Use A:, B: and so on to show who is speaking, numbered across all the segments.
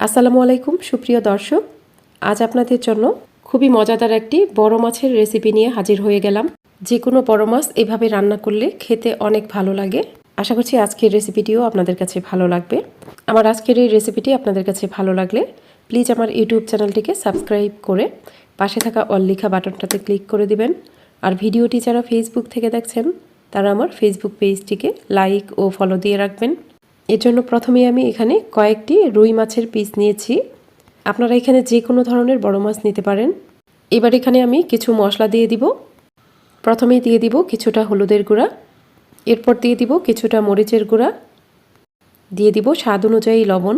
A: আসসালামু আলাইকুম সুপ্রিয় দর্শক, আজ আপনাদের জন্য খুবই মজাদার একটি বড় মাছের রেসিপি নিয়ে হাজির হয়ে গেলাম। যে কোনো বড় মাছ এভাবে রান্না করলে খেতে অনেক ভালো লাগে। আশা করছি আজকের রেসিপিটিও আপনাদের কাছে ভালো লাগবে। আমার আজকের এই রেসিপিটি আপনাদের কাছে ভালো লাগলে প্লিজ আমার ইউটিউব চ্যানেলটিকে সাবস্ক্রাইব করে পাশে থাকা অল লেখা বাটনটাতে ক্লিক করে দিবেন। আর ভিডিওটি যারা ফেসবুক থেকে দেখছেন তারা আমার ফেসবুক পেজটিকে লাইক ও ফলো দিয়ে রাখবেন। এর জন্য প্রথমেই আমি এখানে কয়েকটি রুই মাছের পিস নিয়েছি। আপনারা এখানে যে কোনো ধরনের বড় মাছ নিতে পারেন। এবার এখানে আমি কিছু মশলা দিয়ে দিব। প্রথমেই দিয়ে দিব কিছুটা হলুদের গুঁড়া, এরপর দিয়ে দিব কিছুটা মরিচের গুঁড়া, দিয়ে দিব স্বাদ অনুযায়ী লবণ।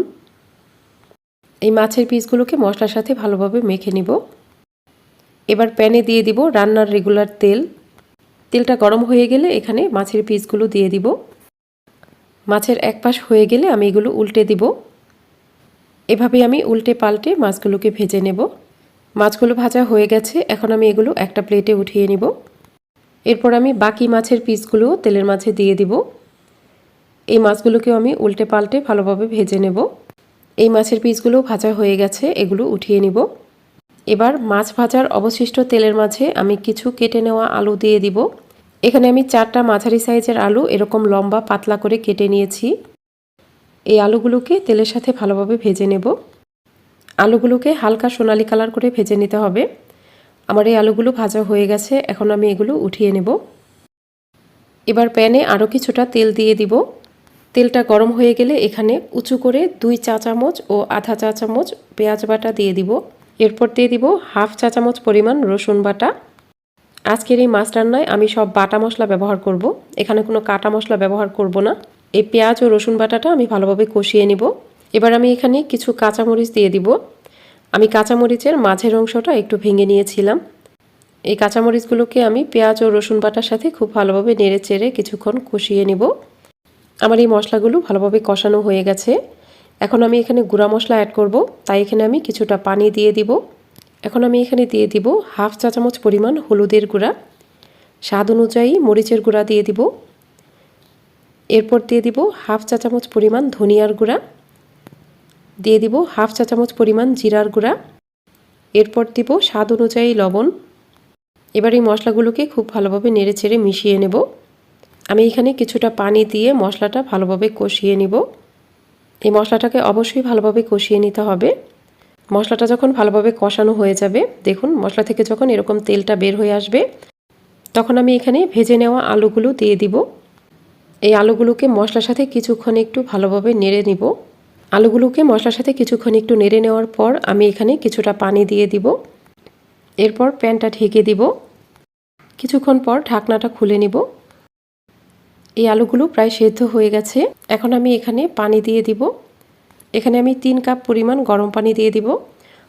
A: এই মাছের পিসগুলোকে মশলার সাথে ভালোভাবে মেখে নিব। এবার প্যানে দিয়ে দিব রান্নার রেগুলার তেল। তেলটা গরম হয়ে গেলে এখানে মাছের পিসগুলো দিয়ে দিব। মাছের এক পাশ হয়ে গেলে আমি এগুলো উল্টে দিব। এভাবে আমি উল্টে পাল্টে মাছগুলোকে ভেজে নেব। মাছগুলো ভাজা হয়ে গেছে, এখন আমি এগুলো একটা প্লেটে উঠিয়ে নিব। এরপর আমি বাকি মাছের পিসগুলো তেলের মাঝে দিয়ে দিব। এই মাছগুলোকেও আমি উল্টে পাল্টে ভালোভাবে ভেজে নেব। এই মাছের পিসগুলো ভাজা হয়ে গেছে, এগুলো উঠিয়ে নিব। এবার মাছ ভাজার অবশিষ্ট তেলের মাঝে আমি কিছু কেটে নেওয়া আলু দিয়ে দিব। এখানে আমি 4টা মাঝারি সাইজের আলু এরকম লম্বা পাতলা করে কেটে নিয়েছি। এই আলুগুলোকে তেলের সাথে ভালোভাবে ভেজে নেব। আলুগুলোকে হালকা সোনালি কালার করে ভেজে নিতে হবে। আমার এই আলুগুলো ভাজা হয়ে গেছে, এখন আমি এগুলো উঠিয়ে নেব। এবার প্যানে আরও কিছুটা তেল দিয়ে দিব। তেলটা গরম হয়ে গেলে এখানে উঁচু করে 2 চা চামচ ও আধা চা চামচ পেঁয়াজ বাটা দিয়ে দিব। এরপর দিয়ে দিব হাফ চা চামচ পরিমাণ রসুন বাটা। আজকের এই মাছ রান্নায় আমি সব বাটা মশলা ব্যবহার করব, এখানে কোনো কাটা মশলা ব্যবহার করব না। এই পেঁয়াজ ও রসুন বাটাটা আমি ভালোভাবে কষিয়ে নিব। এবার আমি এখানে কিছু কাঁচামরিচ দিয়ে দিব। আমি কাঁচামরিচের মাঝের অংশটা একটু ভেঙে নিয়েছিলাম। এই কাঁচামরিচগুলোকে আমি পেঁয়াজ ও রসুন বাটার সাথে খুব ভালোভাবে নেড়ে চেড়ে কিছুক্ষণ কষিয়ে নিব। আমার এই মশলাগুলো ভালোভাবে কষানো হয়ে গেছে। এখন আমি এখানে গুঁড়া মশলা অ্যাড করব, তাই এখানে আমি কিছুটা পানি দিয়ে দিব। এখন আমি এখানে দিয়ে দিব হাফ চা চামচ পরিমাণ হলুদের গুঁড়া, স্বাদ অনুযায়ী মরিচের গুঁড়া দিয়ে দিব। এরপর দিয়ে দিব হাফ চা চামচ পরিমাণ ধনিয়ার গুঁড়া, দিয়ে দিব হাফ চা চামচ পরিমাণ জিরার গুঁড়া, এরপর দিব স্বাদ অনুযায়ী লবণ। এবার এই মশলাগুলোকে খুব ভালোভাবে নেড়ে চেড়ে মিশিয়ে নেব। আমি এখানে কিছুটা পানি দিয়ে মশলাটা ভালোভাবে কষিয়ে নিব। এই মশলাটাকে অবশ্যই ভালোভাবে কষিয়ে নিতে হবে। মশলাটা যখন ভালোভাবে কষানো হয়ে যাবে, দেখুন মশলা থেকে যখন এরকম তেলটা বের হয়ে আসবে, তখন আমি এখানে ভেজে নেওয়া আলুগুলো দিয়ে দিব। এই আলুগুলোকে মশলার সাথে কিছুক্ষণ একটু ভালোভাবে নেড়ে নিব। আলুগুলোকে মশলার সাথে কিছুক্ষণ একটু নেড়ে নেওয়ার পর আমি এখানে কিছুটা পানি দিয়ে দিব। এরপর প্যানটা ঢেকে দিব। কিছুক্ষণ পর ঢাকনাটা খুলে নিব। এই আলুগুলো প্রায় সেদ্ধ হয়ে গেছে। এখন আমি এখানে পানি দিয়ে দিব। এখানে আমি 3 কাপ পরিমাণ গরম পানি দিয়ে দিব।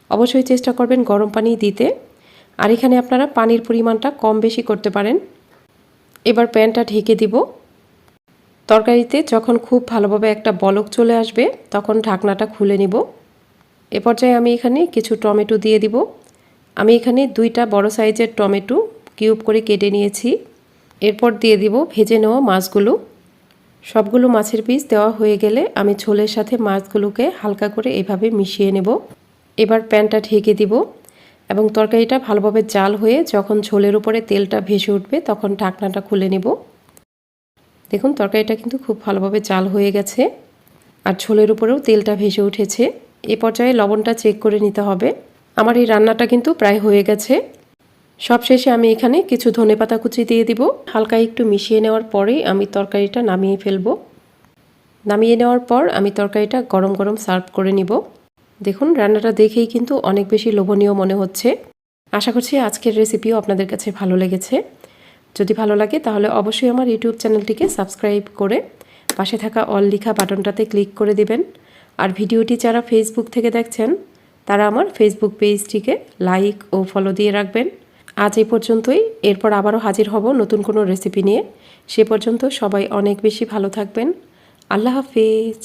A: অবশ্যই চেষ্টা করবেন গরম পানি দিতে। আর এখানে আপনারা পানির পরিমাণটা কম বেশি করতে পারেন। এবার প্যানটা ঢেকে দিব। তরকারিতে যখন খুব ভালোভাবে একটা বলক চলে আসবে, তখন ঢাকনাটা খুলে নিব। এ পর্যায়ে আমি এখানে কিছু টমেটো দিয়ে দিব। আমি এখানে 2টা বড় সাইজের টমেটো কিউব করে কেটে নিয়েছি। এরপর দিয়ে দিব ভেজে নেওয়া মাছগুলো। সবগুলো মাছের পিস দেওয়া হয়ে গেলে আমি ঝোলের সাথে মাছগুলোকে হালকা করে এভাবে মিশিয়ে নেব। এবার প্যানটা ঢেকে দিব এবং তরকারিটা ভালোভাবে জাল হয়ে যখন ঝোলের উপরে তেলটা ভেসে উঠবে, তখন ঢাকনাটা খুলে নেব। দেখুন তরকারিটা কিন্তু খুব ভালোভাবে জাল হয়ে গেছে আর ঝোলের উপরেও তেলটা ভেসে উঠেছে। এ পর্যায়ে লবণটা চেক করে নিতে হবে। আমার এই রান্নাটা কিন্তু প্রায় হয়ে গেছে। সবশেষে আমি এখানে কিছু ধনেপাতা কুচি দিয়ে দিব। হালকা একটু মিশিয়ে নেওয়ার পরেই আমি তরকারিটা নামিয়ে ফেলব। নামিয়ে নেওয়ার পর আমি তরকারিটা গরম গরম সার্ভ করে নিব। দেখুন রান্নাটা দেখেই কিন্তু অনেক বেশি লোভনীয় মনে হচ্ছে। আশা করছি আজকের রেসিপিও আপনাদের কাছে ভালো লেগেছে। যদি ভালো লাগে তাহলে অবশ্যই আমার ইউটিউব চ্যানেলটিকে সাবস্ক্রাইব করে পাশে থাকা অল লেখা বাটনটাতে ক্লিক করে দিবেন। আর ভিডিওটি যারা ফেসবুক থেকে দেখছেন তারা আমার ফেসবুক পেজটিকে লাইক ও ফলো দিয়ে রাখবেন। আজ এই পর্যন্তই। এরপর আবারও হাজির হব নতুন কোনো রেসিপি নিয়ে। সে পর্যন্ত সবাই অনেক বেশি ভালো থাকবেন। আল্লাহ হাফেজ।